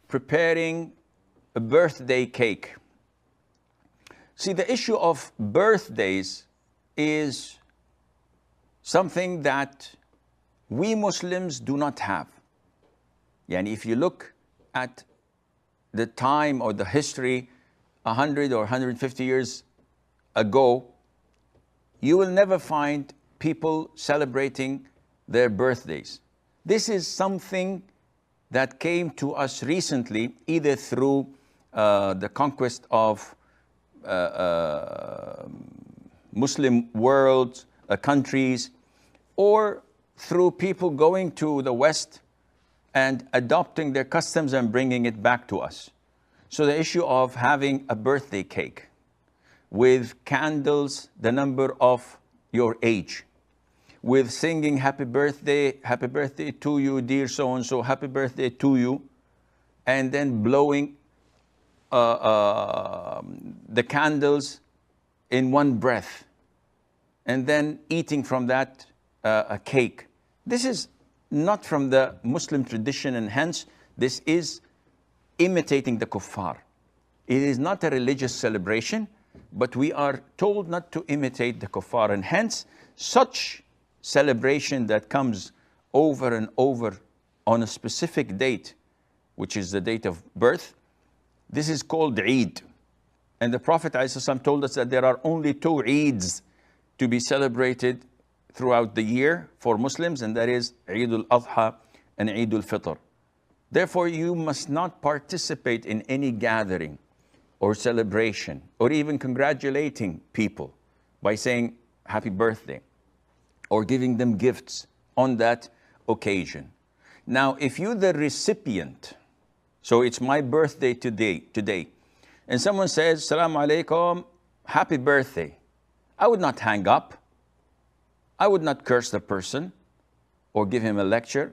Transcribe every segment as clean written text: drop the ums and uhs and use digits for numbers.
preparing a birthday cake. See, the issue of birthdays is something that we Muslims do not have. And if you look at the time or the history 100 or 150 years ago, you will never find people celebrating their birthdays. This is something that came to us recently, either through the conquest of Muslim world, countries, or through people going to the West and adopting their customs and bringing it back to us. So the issue of having a birthday cake with candles, the number of your age, with singing happy birthday to you, dear so-and-so, happy birthday to you, and then blowing the candles in one breath, and then eating from that a cake. This is not from the Muslim tradition, and hence this is imitating the kuffar. It is not a religious celebration, but we are told not to imitate the kuffar, and hence such celebration that comes over and over on a specific date, which is the date of birth, this is called Eid. And the Prophet ﷺ told us that there are only two Eids to be celebrated throughout the year for Muslims, and that is Eid al-Adha and Eid al-Fitr. Therefore, you must not participate in any gathering or celebration or even congratulating people by saying happy birthday or giving them gifts on that occasion. Now, if you're the recipient, so it's my birthday today, and someone says, Assalamu alaikum, happy birthday, I would not hang up. I would not curse the person or give him a lecture.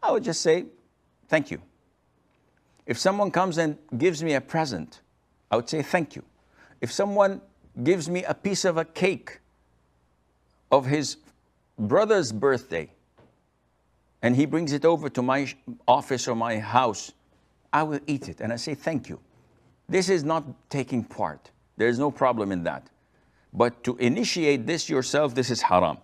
I would just say, thank you. If someone comes and gives me a present, I would say thank you. If someone gives me a piece of a cake of his brother's birthday and he brings it over to my office or my house, I will eat it and I say thank you. This is not taking part. There is no problem in that. But to initiate this yourself, this is haram.